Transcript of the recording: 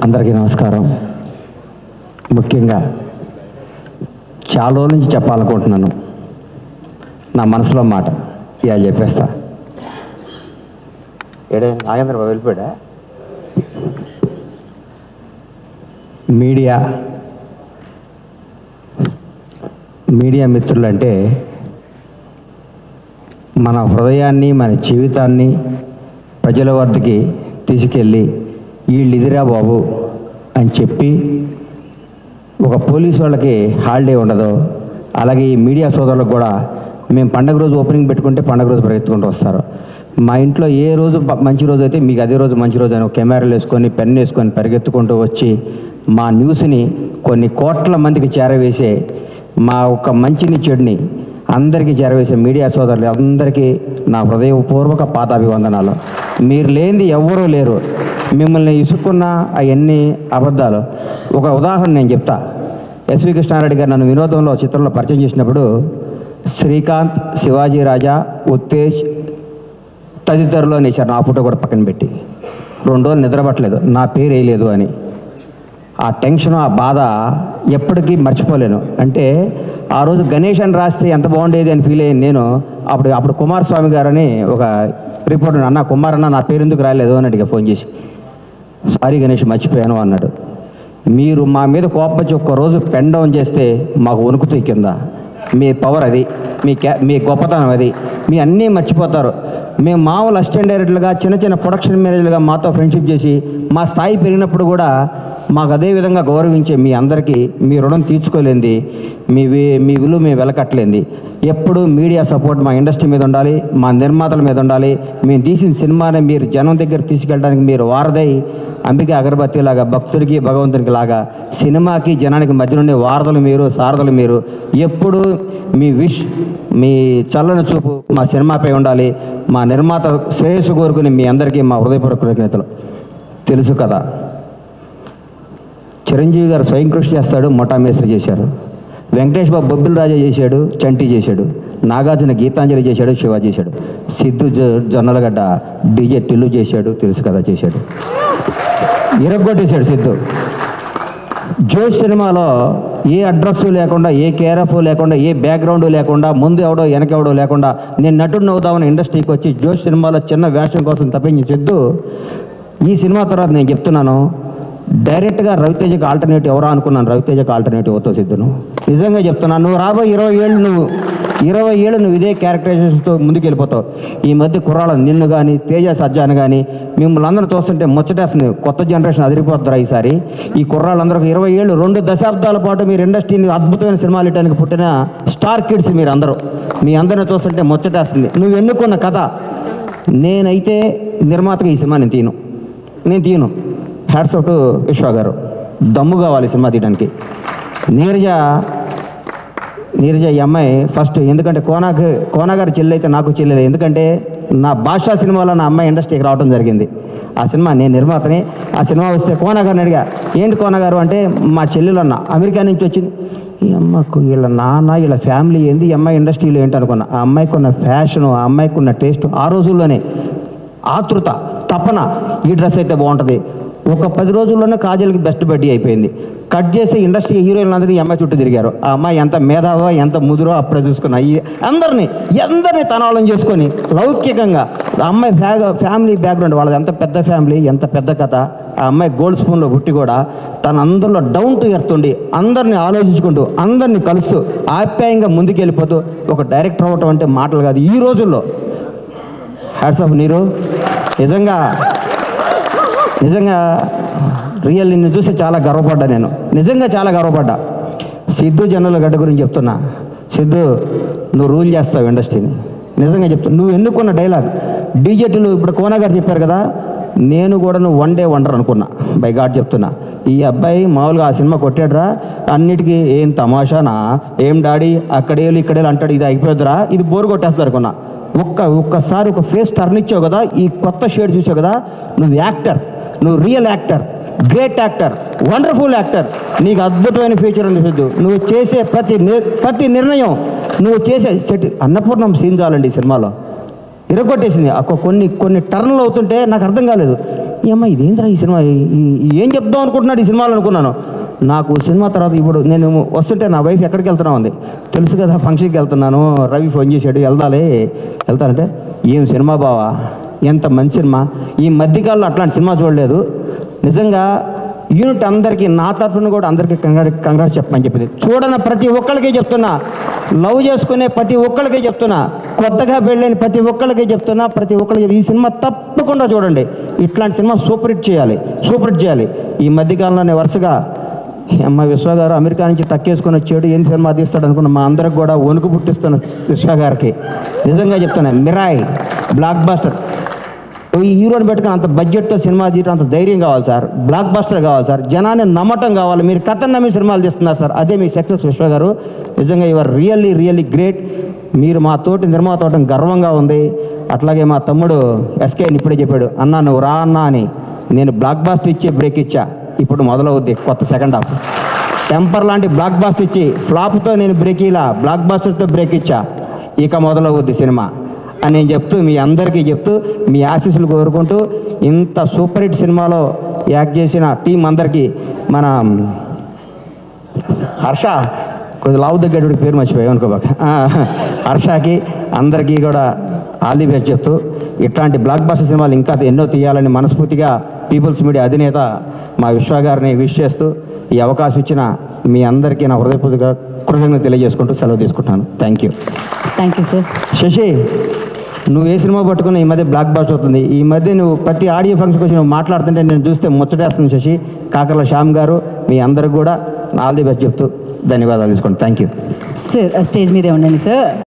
అందరికీ నమస్కారం. ముఖ్యంగా చాలా రోజుల నుంచి చెప్పాలనుకుంటున్నాను నా మనసులో మాట. ఇవాళ చెప్పేస్తా. ఏడే నాగేంద్ర బాబు వెళ్ళిపోయాడా? మీడియా మిత్రులంటే మన హృదయాన్ని, మన జీవితాన్ని ప్రజల వద్దకి తీసుకెళ్ళి వీళ్ళు ఇదిరా బాబు అని చెప్పి, ఒక పోలీసు వాళ్ళకి హాలిడే ఉండదు, అలాగే ఈ మీడియా సోదరులకు కూడా మేము పండగ రోజు ఓపెనింగ్ పెట్టుకుంటే పండగ రోజు పరిగెత్తుకుంటూ వస్తారు. మా ఇంట్లో ఏ రోజు మంచి రోజు అయితే మీకు అదే రోజు మంచి రోజు అని కెమెరాలు వేసుకొని పెన్ వేసుకొని పరిగెత్తుకుంటూ వచ్చి మా న్యూస్ని కొన్ని కోట్ల మందికి చేరవేసే, మా ఒక మంచిని చెడుని అందరికీ చేరవేసే మీడియా సోదరులు అందరికీ నా హృదయపూర్వక పాదాభివందనాలు. మీరు లేనిది ఎవ్వరూ లేరు. మిమ్మల్ని ఇసుక్కున్న అవన్నీ అబద్ధాలు. ఒక ఉదాహరణ నేను చెప్తా. ఎస్వి కృష్ణారెడ్డి గారు నన్ను వినోదంలో చిత్రంలో పరిచయం చేసినప్పుడు శ్రీకాంత్, శివాజీ రాజా, ఉత్తేజ్ తదితరులు అనేసారు. నా ఫోటో కూడా పక్కన పెట్టి 2 రోజులు నిద్రపట్టలేదు, నా పేరు వేయలేదు అని. ఆ టెన్షన్, ఆ బాధ ఎప్పటికీ మర్చిపోలేను. అంటే ఆ రోజు గణేష్ అని రాస్తే ఎంత బాగుండేది అని ఫీల్ అయ్యాను నేను. అప్పుడు కుమారస్వామి గారని ఒక రిపోర్టర్, అన్న కుమార్ అన్న నా పేరు ఎందుకు రాలేదు అని అడిగా ఫోన్ చేసి. సారీ గణేష్ మర్చిపోయాను అన్నాడు. మీరు మా మీద కోపం ఒక్కరోజు పెన్ డౌన్ చేస్తే మాకు వణుకుతాయి కింద. మీ పవర్ అది, మీ గొప్పతనం అది. మీ అన్నీ మర్చిపోతారు. మేము మామూలు అసిస్టెంట్ డైరెక్టర్లుగా, చిన్న ప్రొడక్షన్ మేనేజర్లుగా మాతో ఫ్రెండ్షిప్ చేసి మా స్థాయి పెరిగినప్పుడు కూడా మాకు అదే విధంగా గౌరవించే మీ అందరికీ మీ రుణం తీర్చుకోలేంది, మీ విలువ మేము వెలకట్టలేంది. ఎప్పుడు మీడియా సపోర్ట్ మా ఇండస్ట్రీ మీద ఉండాలి, మా నిర్మాతల మీద ఉండాలి. మేము తీసిన సినిమాని మీరు జనం దగ్గర తీసుకెళ్ళడానికి మీరు వారదై, అంబిక అగరబత్తి లాగా భక్తుడికి భగవంతునికి లాగా సినిమాకి జనానికి మధ్య నుండి వారధులు మీరు, సారథులు మీరు. ఎప్పుడు మీ చల్లని చూపు మా సినిమాపై ఉండాలి. మా నిర్మాత శ్రేయస్సు కోరుకుని మీ అందరికీ మా హృదయపూర్వక కృతజ్ఞతలు. తెలుసు కదా, చిరంజీవి గారు స్వయం కృషి చేస్తాడు, మొఠా మేస్త్రి చేశారు. వెంకటేష్ బాబు బొబ్బిల్ రాజా చేశాడు, చంటి చేశాడు. నాగార్జున గీతాంజలి చేశాడు, శివ చేశాడు. సిద్ధు జొన్నలగడ్డ డీజే టిల్లు చేశాడు, తెలుసు కదా చేశాడు. ఇరగొట్టేశాడు సిద్ధు. జోష్ సినిమాలో ఏ అడ్రస్సు లేకుండా, ఏ కేరఫ్ లేకుండా, ఏ బ్యాక్గ్రౌండ్ లేకుండా, ముందు ఎవడో వెనకెవడో లేకుండా నేను నటుడిని అవుదామని ఇండస్ట్రీకి వచ్చి జోష్ సినిమాలో చిన్న వేషం కోసం తప్పించి సిద్ధు. ఈ సినిమా తర్వాత నేను చెప్తున్నాను, డైరెక్ట్గా రవితేజకి ఆల్టర్నేటివ్ ఎవరో అనుకున్నాను. రవితేజకి ఆల్టర్నేటివ్ అవుతావు సిద్ధును. నిజంగా చెప్తున్నాను. నువ్వు రాబోయే 20 ఏళ్ళు నువ్వు ఇదే క్యారెక్టరైజేషన్స్తో ముందుకు వెళ్ళిపోతావు. ఈ మధ్య కుర్రాళ్ళ నిన్ను కానీ, తేజ సజ్జాను కానీ మిమ్మల్ని అందరూ చూస్తుంటే ముచ్చటేస్తుంది. కొత్త జనరేషన్ అదిరిపోతారు ఈసారి. ఈ కుర్రాళ్ళందరూ 20 ఏళ్ళు, 2 దశాబ్దాల పాటు మీరు ఇండస్ట్రీని అద్భుతమైన సినిమాలు ఇవ్వడానికి పుట్టిన స్టార్ కిడ్స్ మీరు అందరూ. మీ అందరిని చూస్తుంటే ముచ్చటేస్తుంది. నువ్వు ఎన్నుకున్న కథ. నేనైతే నిర్మాతగా ఈ సినిమా నేను తీయను. హ్యాట్స్ ఆఫ్ టు విశ్వ గారు. దమ్ము కావాలి సినిమా తీయడానికి. నీరజ ఈ అమ్మాయి ఫస్ట్, ఎందుకంటే కోనగారు చెల్లి అయితే నాకు చెల్లెలు. ఎందుకంటే నా భాషా సినిమాలో నా అమ్మాయి ఇండస్ట్రీకి రావడం జరిగింది. ఆ సినిమా నేను నిర్మాతని. ఆ సినిమా వస్తే కోనగారిని అడిగా, ఏంటి కోనగారు అంటే మా చెల్లెలు అన్న అమెరికా నుంచి వచ్చింది. ఈ అమ్మకు వీళ్ళ నాన్న, వీళ్ళ ఫ్యామిలీ ఏంది, ఈ అమ్మాయి ఇండస్ట్రీలో ఏంటి అనుకున్నా. ఆ అమ్మాయికి ఉన్న ఫ్యాషను, ఆ అమ్మాయికి ఉన్న టేస్ట్, ఆ రోజుల్లోనే ఆతృత, తపన, ఈ డ్రెస్ అయితే బాగుంటుంది. ఒక 10 రోజుల్లోనే కాజల్కి బెస్ట్ బడ్డీ అయిపోయింది. కట్ చేసి ఇండస్ట్రీ హీరోయిన్లందరినీ ఈ అమ్మాయి చుట్టూ తిరిగారు. ఆ అమ్మాయి ఎంత మేధావో, ఎంత ముదురో అప్పుడే చూసుకున్నా. అందరినీ తనాళం చేసుకొని లౌకికంగా. ఆ అమ్మాయి ఫ్యామిలీ బ్యాక్గ్రౌండ్ వాళ్ళది ఎంత పెద్ద ఫ్యామిలీ, ఎంత పెద్ద కథ. ఆ అమ్మాయి గోల్డ్ స్పూన్లో పుట్టి కూడా తన అందరిలో డౌన్ టు ఎర్త్ ఉండి అందరినీ ఆలోచించుకుంటూ, అందరినీ కలుస్తూ, ఆప్యాయంగా ముందుకెళ్ళిపోతూ ఒక డైరెక్టర్ అవ్వటం అంటే మాటలు కాదు ఈ రోజుల్లో. హ్యాట్స్ ఆఫ్ నీరు. నిజంగా రియల్ నిన్ను చూసి చాలా గర్వపడ్డా. నేను నిజంగా చాలా గర్వపడ్డా. సిద్ధు జొన్నలగడ్డ గురించి చెప్తున్నా. సిద్ధు, నువ్వు రూల్ చేస్తావు ఇండస్ట్రీని. నిజంగా చెప్తున్నా. నువ్వు ఎన్నుకున్న డైలాగ్ డీజేటీలు ఇప్పుడు కోనా గారు చెప్పారు కదా, నేను కూడా నువ్వు 1 డే వండర్ అనుకున్నా. బై గాడ్ చెప్తున్నా. ఈ అబ్బాయి మామూలుగా ఆ సినిమా కొట్టాడురా, అన్నిటికీ ఏం తమాషానా, ఏం డాడీ అక్కడేళ్ళు ఇక్కడేళ్ళు అంటాడు, ఇది అయిపోద్దురా, ఇది బోరు కొట్టేస్తారు అనుకున్నా. ఒక్కసారి ఒక ఫేస్ టర్న్ ఇచ్చావు కదా, ఈ కొత్త షేడ్ చూసావు కదా, నువ్వు యాక్టర్, నువ్వు real actor, great actor, wonderful actor. నీకు అద్భుతమైన ఫ్యూచర్ ఉంది సిద్ధు. నువ్వు చేసే ప్రతి నిర్ణయం, నువ్వు చేసే అన్నపూర్ణం సీన్ చాలండి ఈ సినిమాలో. ఇరగొట్టేసింది. కొన్ని టర్న్లు అవుతుంటే నాకు అర్థం కాలేదు. ఏమ్మా ఇదేంద్రా ఈ సినిమా, ఏం చెప్దాం అనుకుంటున్నాడు ఈ సినిమాలో అనుకున్నాను. నాకు సినిమా తర్వాత ఇప్పుడు నేను వస్తుంటే నా వైఫ్ ఎక్కడికి వెళ్తున్నావు అంది. తెలుసు కదా ఫంక్షన్కి వెళ్తున్నాను, రవి ఫోన్ చేశాడు వెళ్తానంటే ఏం సినిమా బావా, ఎంత మంచి సినిమా, ఈ మధ్యకాలంలో అట్లాంటి సినిమా చూడలేదు. నిజంగా యూనిట్ అందరికీ నా తరఫున కూడా అందరికీ కంగ్రాట్స్ చెప్పమని చెప్పింది. చూడని ప్రతి ఒక్కరికి చెప్తున్నా, లవ్ చేసుకునే ప్రతి ఒక్కరికి చెప్తున్నా, కొత్తగా పెళ్ళైన ప్రతి ఒక్కరికి చెప్తున్నా, ప్రతి ఒక్కరికి ఈ సినిమా తప్పకుండా చూడండి. ఇట్లాంటి సినిమా సూపర్ హిట్ చేయాలి. ఈ మధ్యకాలంలోనే వరుసగా అమ్మ విశ్వ గారు అమెరికా నుంచి టక్కేసుకొని వచ్చాడు, ఏం సినిమా తీస్తాడు అనుకున్న మా అందరికి కూడా వణుకు పుట్టిస్తున్న విశ్వ గారికి నిజంగా చెప్తున్నా, మిరాయ్ బ్లాక్ బాస్టర్. ఈ హీరోని పెట్టుకుని అంత బడ్జెట్తో సినిమా తీయడం అంత ధైర్యం కావాలి సార్, బ్లాక్ బాస్టర్ కావాలి సార్, జనాన్ని నమ్మటం కావాలి. మీరు కథను నమ్మి సినిమాలు తీస్తున్నారు సార్, అదే మీ సక్సెస్ విశ్వ గారు. నిజంగా యువర్ రియల్లీ గ్రేట్. మీరు మా తోటి నిర్మాత అవడం గర్వంగా ఉంది. అట్లాగే మా తమ్ముడు ఎస్కేని ఇప్పుడే చెప్పాడు, అన్నా నువ్వు రా అన్నా అని. నేను బ్లాక్ బాస్టర్ ఇచ్చే బ్రేక్ ఇచ్చా, ఇప్పుడు మొదలవుద్ది కొత్త సెకండ్ హాఫ్. టెంపర్ లాంటి బ్లాక్ బాస్టర్ ఇచ్చి ఫ్లాప్తో నేను బ్రేక్ ఇలా బ్లాక్ బాస్టర్తో బ్రేక్ ఇచ్చా, ఇక మొదలవుద్ది సినిమా అని నేను చెప్తూ, మీ అందరికీ చెప్తూ, మీ ఆశీస్సులు కోరుకుంటూ, ఇంత సూపర్ హిట్ సినిమాలో యాక్ట్ చేసిన టీం అందరికీ, మన హర్ష కొద్ది లావు దగ్గర పేరు మర్చిపోయావు అనుకోబాక, హర్షకి అందరికీ కూడా ఆల్ ది బెస్ట్ చెప్తూ, ఇట్లాంటి బ్లాక్ బాస్టర్ సినిమాలు ఇంకా ఎన్నో తీయాలని మనస్ఫూర్తిగా పీపుల్స్ మీడియా అధినేత మా విశ్వ గారిని విష్ చేస్తూ, ఈ అవకాశం ఇచ్చిన మీ అందరికీ నా హృదయపూర్వక కృతజ్ఞతలు తెలియజేసుకుంటూ సెలవు తీసుకుంటున్నాను. Thank you sir. శశి, నువ్వు ఏ సినిమా పట్టుకున్నా ఈ మధ్య బ్లాక్ బాస్టర్ అవుతుంది. ఈ మధ్య నువ్వు ప్రతి ఆడియో ఫంక్షన్కి వచ్చి నువ్వు మాట్లాడుతుంటే నేను చూస్తే ముచ్చటేస్తుంది శశి. కాకర్ల శ్యామ్ గారు మీ అందరికి కూడా ఆల్ ది బెస్ట్ చెప్తూ ధన్యవాదాలు తీసుకోండి. Thank you sir. స్టేజ్ మీదే ఉండండి సార్.